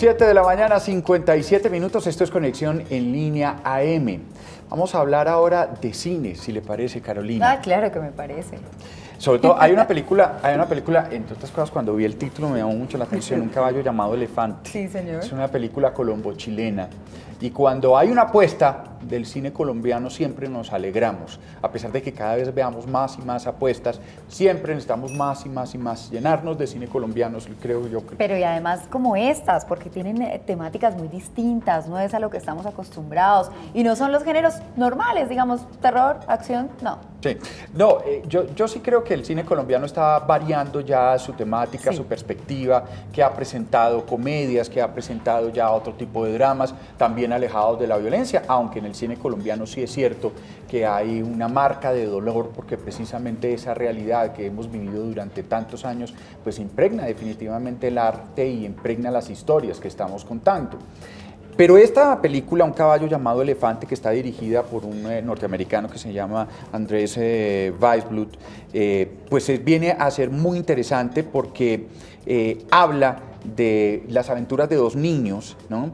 7 de la mañana, 57 minutos. Esto es Conexión en Línea AM. Vamos a hablar ahora de cine, si le parece, Carolina. Ah, claro que me parece. Sobre todo, hay una película, entre otras cosas, cuando vi el título me llamó mucho la atención, Un caballo llamado Elefante. Sí, señor. Es una película colombo-chilena. Y cuando hay una apuesta del cine colombiano siempre nos alegramos, a pesar de que cada vez veamos más y más apuestas, siempre necesitamos más y más y más, llenarnos de cine colombiano, creo yo. Pero y además como estas, porque tienen temáticas muy distintas, no es a lo que estamos acostumbrados, y no son los géneros normales, digamos, terror, acción, no. Sí, no, yo sí creo que el cine colombiano está variando ya su temática, Sí. su perspectiva, que ha presentado comedias, que ha presentado ya otro tipo de dramas, también alejados de la violencia, aunque en el cine colombiano sí es cierto que hay una marca de dolor, porque precisamente esa realidad que hemos vivido durante tantos años, pues impregna definitivamente el arte y impregna las historias que estamos contando. Pero esta película, Un caballo llamado Elefante, que está dirigida por un norteamericano que se llama Andrés Weisblut, pues viene a ser muy interesante porque habla de las aventuras de dos niños, ¿no?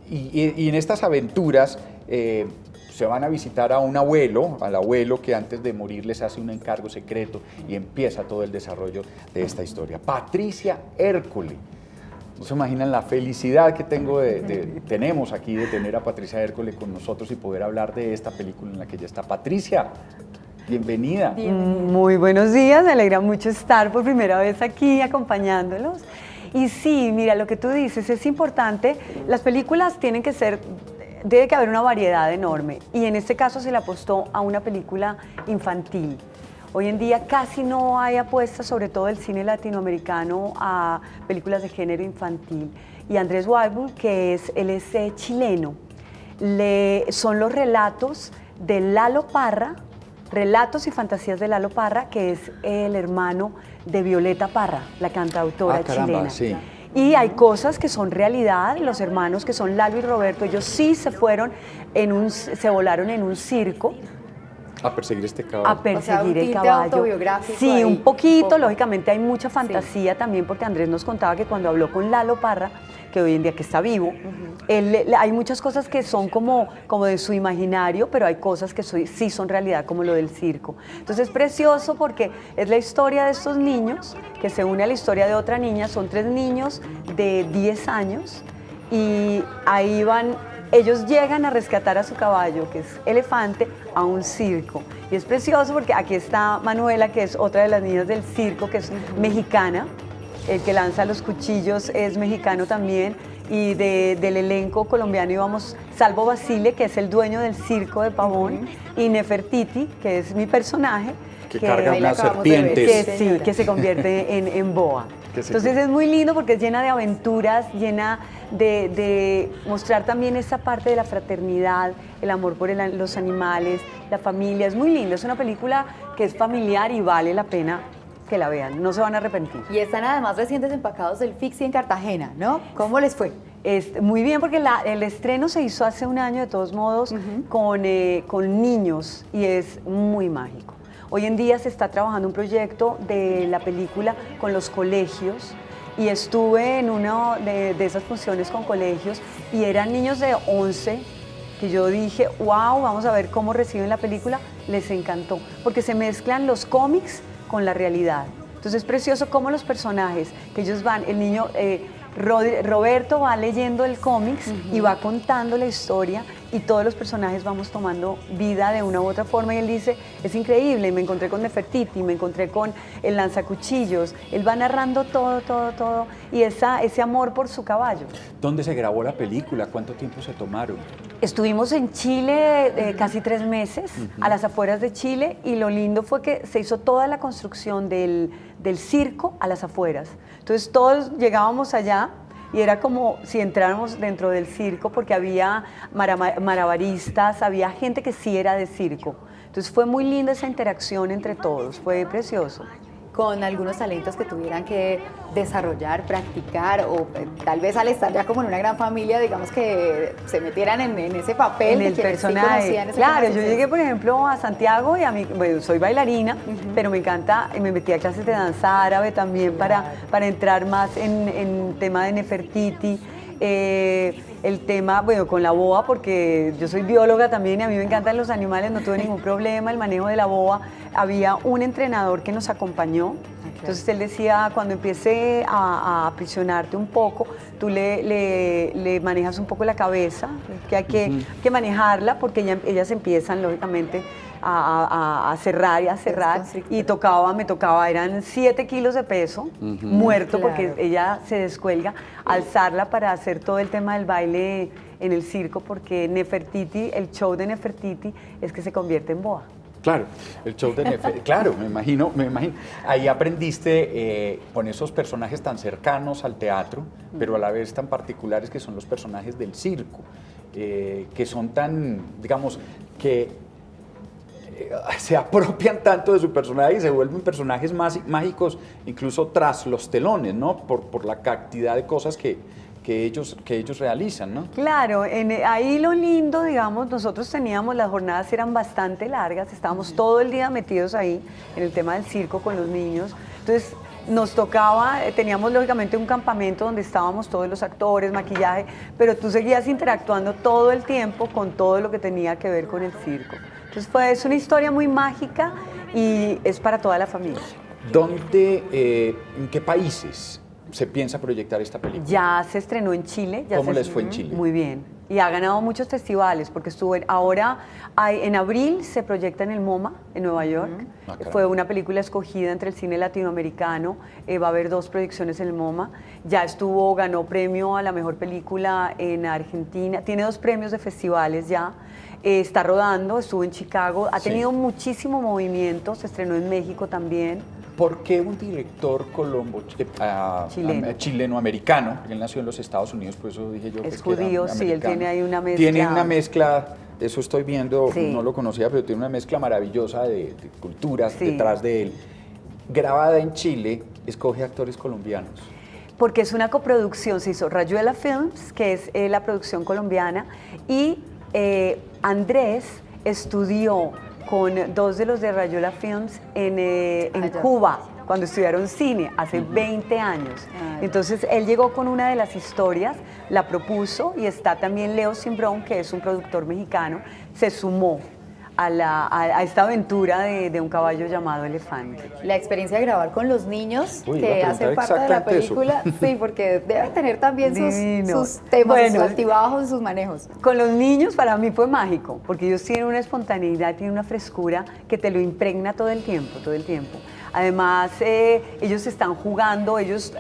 Y en estas aventuras se van a visitar a un abuelo, al abuelo que antes de morir les hace un encargo secreto y empieza todo el desarrollo de esta historia. Patricia Ércole. No se imaginan la felicidad que tenemos aquí de tener a Patricia Ércole con nosotros y poder hablar de esta película en la que ya está. Patricia, bienvenida. Muy buenos días, me alegra mucho estar por primera vez aquí acompañándolos. Y sí, mira, lo que tú dices es importante, las películas tienen que ser, debe que haber una variedad enorme, y en este caso se le apostó a una película infantil. Hoy en día casi no hay apuestas, sobre todo el cine latinoamericano, a películas de género infantil. Y Andrés Weisblut, él es chileno, son los relatos de Lalo Parra, relatos y fantasías de Lalo Parra, que es el hermano de Violeta Parra, la cantautora chilena. Sí. Y hay cosas que son realidad, los hermanos que son Lalo y Roberto, ellos sí se volaron en un circo, A perseguir este caballo. a perseguir el tinte caballo. autobiográfico Sí, ahí, un poquito, un poco. lógicamente hay mucha fantasía también, porque Andrés nos contaba que cuando habló con Lalo Parra, que hoy en día que está vivo, hay muchas cosas que son como de su imaginario, pero hay cosas que sí son realidad, como lo del circo. Entonces es precioso porque es la historia de estos niños, que se une a la historia de otra niña, son 3 niños de 10 años, y ahí van. Ellos llegan a rescatar a su caballo, que es Elefante, a un circo. Y es precioso porque aquí está Manuela, que es otra de las niñas del circo, que es mexicana. El que lanza los cuchillos es mexicano también. Y del elenco colombiano íbamos Salvo Basile, que es el dueño del circo de Pavón, y Nefertiti, que es mi personaje. Que carga ahí la unas acabamos de ver. serpientes. Que se convierte en boa. Entonces es muy lindo porque es llena de aventuras, llena de mostrar también esa parte de la fraternidad, el amor por los animales, la familia. Es muy lindo, es una película que es familiar y vale la pena que la vean, no se van a arrepentir. Y están además recientes empacados del Fixi en Cartagena, ¿no? ¿Cómo les fue? Muy bien, porque el estreno se hizo hace un año, de todos modos, con niños, y es muy mágico. Hoy en día se está trabajando un proyecto de la película con los colegios, y estuve en una de esas funciones con colegios, y eran niños de 11, que yo dije, wow, vamos a ver cómo reciben la película. Les encantó, porque se mezclan los cómics con la realidad. Entonces es precioso cómo los personajes, que ellos van, el niño, Roberto va leyendo el cómics y va contando la historia, y todos los personajes vamos tomando vida de una u otra forma, y él dice, es increíble, me encontré con Nefertiti, me encontré con el lanzacuchillos, él va narrando todo, y ese amor por su caballo. ¿Dónde se grabó la película? ¿Cuánto tiempo se tomaron? Estuvimos en Chile casi 3 meses, a las afueras de Chile, y lo lindo fue que se hizo toda la construcción del circo a las afueras. Entonces todos llegábamos allá y era como si entráramos dentro del circo, porque había malabaristas, había gente que sí era de circo. Entonces fue muy linda esa interacción entre todos, fue precioso. con algunos talentos que tuvieran que desarrollar, practicar o tal vez al estar ya como en una gran familia, digamos que se metieran en ese papel en el de quienes sí personaje. conocían ese Claro, yo personaje. llegué, por ejemplo, a Santiago y bueno, soy bailarina, pero me encanta, me metí a clases de danza árabe también para entrar más en tema de Nefertiti. El tema, bueno, con la boa, porque yo soy bióloga también y a mí me encantan los animales, no tuve ningún problema, el manejo de la boa. Había un entrenador que nos acompañó, entonces él decía, cuando empiece a aprisionarte un poco, tú le manejas un poco la cabeza, que hay que manejarla, porque ellas empiezan, lógicamente, a cerrar y a cerrar, y me tocaba, eran 7 kilos de peso, muerto, Claro. porque ella se descuelga, alzarla para hacer todo el tema del baile en el circo, porque Nefertiti, el show de Nefertiti es que se convierte en boa. Claro, el show de Nefertiti, claro, me imagino. Ahí aprendiste con esos personajes tan cercanos al teatro, pero a la vez tan particulares que son los personajes del circo, que son tan, digamos, que se apropian tanto de su personaje y se vuelven personajes mágicos incluso tras los telones, ¿no? Por la cantidad de cosas que ellos realizan, ¿no? Claro, ahí lo lindo, digamos, nosotros teníamos, las jornadas eran bastante largas, estábamos todo el día metidos ahí en el tema del circo con los niños, entonces nos tocaba, teníamos lógicamente un campamento donde estábamos todos los actores, maquillaje, pero tú seguías interactuando todo el tiempo con todo lo que tenía que ver con el circo. Entonces es una historia muy mágica y es para toda la familia. ¿En qué países se piensa proyectar esta película? Ya se estrenó en Chile. ¿Cómo les fue en Chile? Muy bien. Y ha ganado muchos festivales, porque en abril se proyecta en el MoMA, en Nueva York. Fue una película escogida entre el cine latinoamericano. Va a haber 2 proyecciones en el MoMA. Ganó premio a la mejor película en Argentina. Tiene 2 premios de festivales ya. Está rodando, estuvo en Chicago. Ha tenido muchísimo movimiento. Se estrenó en México también. ¿Por qué un director chileno-americano, porque él nació en los Estados Unidos, por eso dije yo es pues, que era judío, sí, él tiene ahí una mezcla. Tiene una mezcla, eso estoy viendo, Sí. no lo conocía, pero tiene una mezcla maravillosa de culturas Sí. detrás de él. Grabada en Chile, escoge actores colombianos. Porque es una coproducción, se hizo Rayuela Films, que es la producción colombiana, y Andrés estudió con 2 de los de Rayuela Films en Cuba, cuando estudiaron cine, hace 20 años. Entonces él llegó con una de las historias, la propuso, y está también Leo Simbrón, que es un productor mexicano, se sumó a esta aventura de un caballo llamado Elefante. La experiencia de grabar con los niños Uy, iba a que preguntar hacen parte de la exactamente eso. película, sí, porque deben tener también Divino. sus temas, Bueno, sus altibajos, sus manejos. Con los niños para mí fue mágico, porque ellos tienen una espontaneidad, tienen una frescura que te lo impregna todo el tiempo, todo el tiempo. Además, ellos están jugando, ellos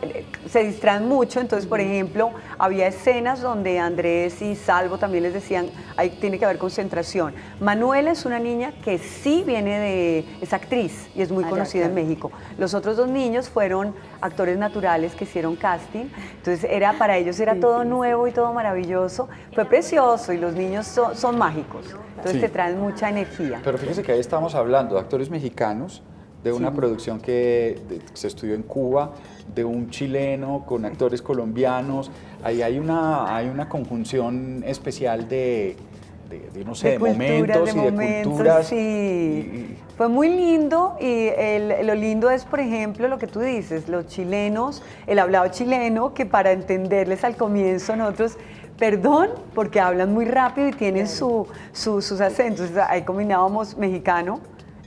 se distraen mucho, entonces, por ejemplo, había escenas donde Andrés y Salvo también les decían, ahí tiene que haber concentración. Manuela es una niña que sí es actriz y es muy conocida en México. Los otros 2 niños fueron actores naturales que hicieron casting, entonces para ellos era todo nuevo y todo maravilloso, fue precioso y los niños son mágicos, entonces te traen mucha energía. Pero fíjese que ahí estamos hablando de actores mexicanos, de una producción que se estudió en Cuba, de un chileno con actores colombianos. Ahí hay una conjunción especial de no sé, de momentos y de culturas. Sí. Fue muy lindo y lo lindo es, por ejemplo, lo que tú dices, los chilenos, el hablado chileno, que para entenderles al comienzo nosotros, perdón, porque hablan muy rápido y tienen sus acentos. Ahí combinábamos mexicano,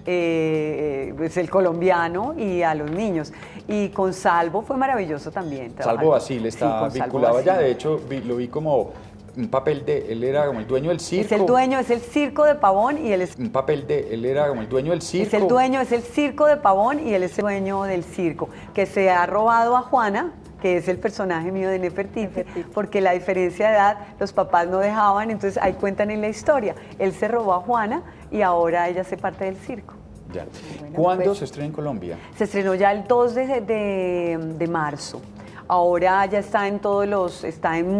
pues el colombiano y a los niños. Y con Salvo fue maravilloso también. Salvo Basile está vinculado allá, de hecho lo vi como un papel él era como el dueño del circo. Es el circo de Pavón y él es... Él era como el dueño del circo. Es el circo de Pavón y él es el dueño del circo, que se ha robado a Juana, que es el personaje mío de Nefertiti, porque la diferencia de edad, los papás no dejaban, entonces ahí cuentan en la historia. Él se robó a Juana y ahora ella hace parte del circo. Ya. Bueno, ¿Cuándo pues, se estrena en Colombia? Se estrenó ya el 2 de marzo. Ahora ya está en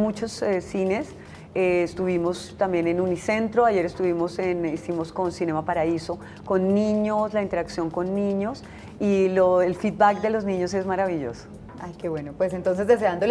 muchos cines. estuvimos también en Unicentro, ayer hicimos con Cinema Paraíso, con niños, la interacción con niños, y el feedback de los niños es maravilloso. Ay, qué bueno. Pues entonces deseándoles